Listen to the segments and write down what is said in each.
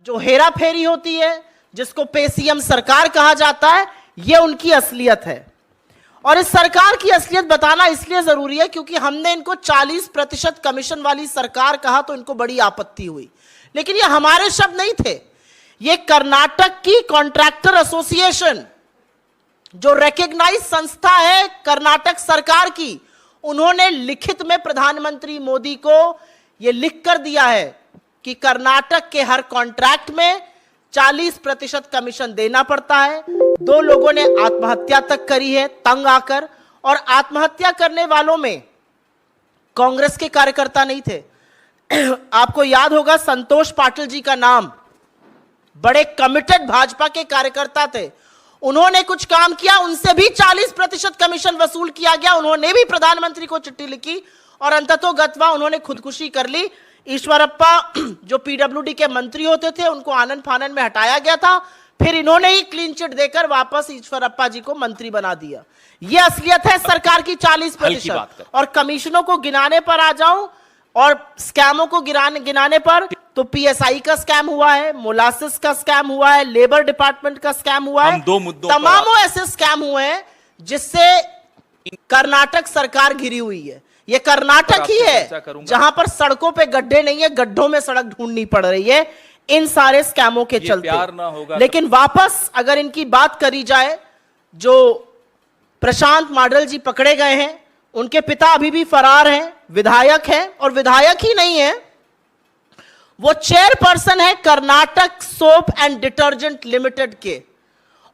जो हेरा फेरी होती है, जिसको पेसीएम सरकार कहा जाता है, यह उनकी असलियत है। और इस सरकार की असलियत बताना इसलिए जरूरी है क्योंकि हमने इनको 40% कमीशन वाली सरकार कहा तो इनको बड़ी आपत्ति हुई, लेकिन ये हमारे शब्द नहीं थे। ये कर्नाटक की कॉन्ट्रैक्टर एसोसिएशन, जो रिकॉग्नाइज संस्था है कर्नाटक सरकार की, उन्होंने लिखित में प्रधानमंत्री मोदी को यह लिख कर दिया है कि कर्नाटक के हर कॉन्ट्रैक्ट में 40% कमीशन देना पड़ता है। 2 लोगों ने आत्महत्या तक करी है तंग आकर, और आत्महत्या करने वालों में कांग्रेस के कार्यकर्ता नहीं थे। आपको याद होगा संतोष पाटिल जी का नाम, बड़े कमिटेड भाजपा के कार्यकर्ता थे। उन्होंने कुछ काम किया, उनसे भी 40% कमीशन वसूल किया गया। उन्होंने भी प्रधानमंत्री को चिट्ठी लिखी और अंततोगत्वा उन्होंने खुदकुशी कर ली। ईश्वरप्पा जो पीडब्ल्यूडी के मंत्री होते थे, उनको आनन फानन में हटाया गया था, फिर इन्होंने ही क्लीन चिट देकर वापस ईश्वरप्पा जी को मंत्री बना दिया। यह असलियत है सरकार की 40%। और कमीशनों को गिनाने पर आ जाऊं और स्कैमों को गिनाने पर, तो पीएसआई का स्कैम हुआ है, मोलासिस का स्कैम हुआ है, लेबर डिपार्टमेंट का स्कैम हुआ है, तमामों ऐसे स्कैम हुए हैं जिससे कर्नाटक सरकार घिरी हुई है। ये कर्नाटक ही है जहां पर सड़कों पे गड्ढे नहीं है, गड्ढों में सड़क ढूंढनी पड़ रही है इन सारे स्कैमों के चलते। लेकिन वापस अगर इनकी बात करी जाए, जो प्रशांत माडल जी पकड़े गए हैं, उनके पिता अभी भी फरार हैं, विधायक हैं, और विधायक ही नहीं है, वो चेयरपर्सन है Karnataka soap and detergent limited के।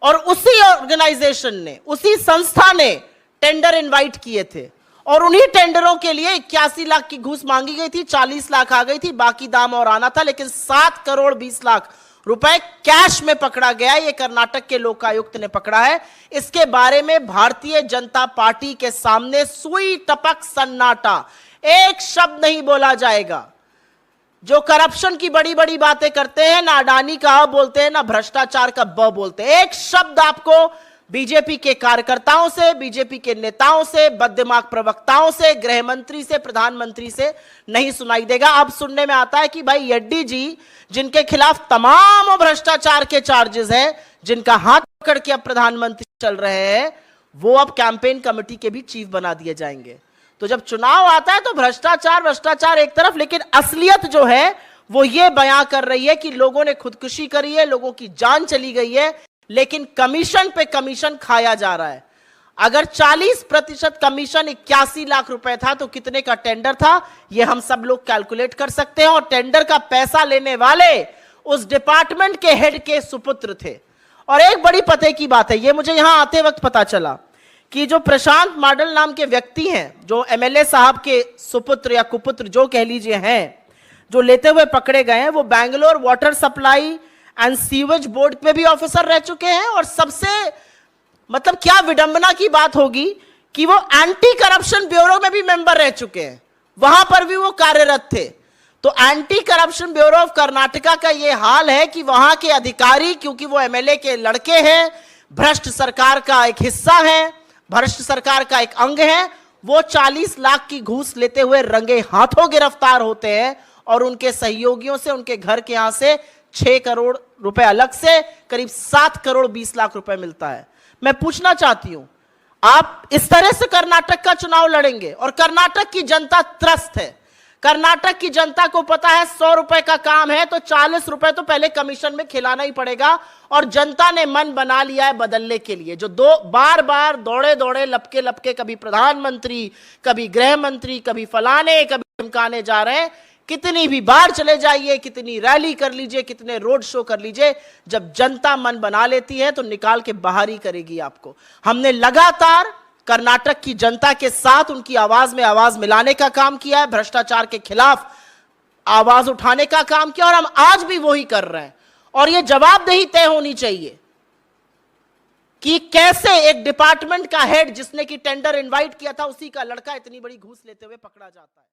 और उसी ऑर्गेनाइजेशन ने, उसी संस्था ने टेंडर इनवाइट किए थे और उन्हीं टेंडरों के लिए 81 लाख की घूस मांगी गई थी, 40 लाख आ गई थी, बाकी दाम और आना था, लेकिन 7 करोड़ 20 लाख रुपए कैश में पकड़ा गया। ये कर्नाटक के लोकायुक्त ने पकड़ा है। इसके बारे में भारतीय जनता पार्टी के सामने सुई टपक सन्नाटा, एक शब्द नहीं बोला जाएगा। जो करप्शन की बड़ी बड़ी बातें करते हैं, ना अडानी का अ बोलते हैं, ना भ्रष्टाचार का ब बोलते हैं, एक शब्द आपको बीजेपी के कार्यकर्ताओं से, बीजेपी के नेताओं से, बददिमाग प्रवक्ताओं से, गृह मंत्री से, प्रधानमंत्री से नहीं सुनाई देगा। अब सुनने में आता है कि भाई येड्डी जी, जिनके खिलाफ तमाम भ्रष्टाचार के चार्जेस हैं, जिनका हाथ पकड़ के अब प्रधानमंत्री चल रहे हैं, वो अब कैंपेन कमेटी के भी चीफ बना दिए जाएंगे। तो जब चुनाव आता है तो भ्रष्टाचार एक तरफ, लेकिन असलियत जो है वो ये बयां कर रही है कि लोगों ने खुदकुशी करी है, लोगों की जान चली गई है, लेकिन कमीशन पे कमीशन खाया जा रहा है। अगर 40% कमीशन 81 लाख रुपए था तो कितने का टेंडर था, ये हम सब लोग कैलकुलेट कर सकते हैं। और टेंडर का पैसा लेने वाले उस डिपार्टमेंट के हेड के सुपुत्र थे। और एक बड़ी पते की बात है, ये मुझे यहां आते वक्त पता चला कि जो प्रशांत माडल नाम के व्यक्ति हैं, जो एमएलए साहब के सुपुत्र या कुपुत्र जो कह लीजिए हैं, जो लेते हुए पकड़े गए हैं, वो Bangalore water supply and sewage board में भी ऑफिसर रह चुके हैं। और सबसे मतलब क्या विडंबना की बात होगी कि वो एंटी करप्शन ब्यूरो में भी मेंबर रह चुके हैं, वहां पर भी वो कार्यरत थे। तो anti corruption bureau of Karnataka का ये हाल है कि वहां के अधिकारी, क्योंकि वो एमएलए के लड़के हैं, भ्रष्ट सरकार का एक हिस्सा है, भ्रष्ट सरकार का एक अंग है, वो 40 लाख की घूस लेते हुए रंगे हाथों गिरफ्तार होते हैं। और उनके सहयोगियों से, उनके घर के यहां से 6 करोड़ रुपए अलग से करीब 7 करोड़ 20 लाख रुपए मिलता है। मैं पूछना चाहती हूं, आप इस तरह से कर्नाटक का चुनाव लड़ेंगे? और कर्नाटक की जनता त्रस्त है। कर्नाटक की जनता को पता है 100 रुपए का काम है तो 40 रुपए तो पहले कमीशन में खिलाना ही पड़ेगा। और जनता ने मन बना लिया है बदलने के लिए। जो बार बार दौड़े लपके कभी प्रधानमंत्री, कभी गृह मंत्री, कभी फलाने, कभी धमकाने जा रहे हैं, कितनी भी बार चले जाइए, कितनी रैली कर लीजिए, कितने रोड शो कर लीजिए, जब जनता मन बना लेती है तो निकाल के बाहर ही करेगी आपको। हमने लगातार कर्नाटक की जनता के साथ उनकी आवाज में आवाज मिलाने का काम किया है, भ्रष्टाचार के खिलाफ आवाज उठाने का काम किया, और हम आज भी वही कर रहे हैं। और यह जवाबदेही तय होनी चाहिए कि कैसे एक डिपार्टमेंट का हेड, जिसने की टेंडर इनवाइट किया था, उसी का लड़का इतनी बड़ी घूस लेते हुए पकड़ा जाता है।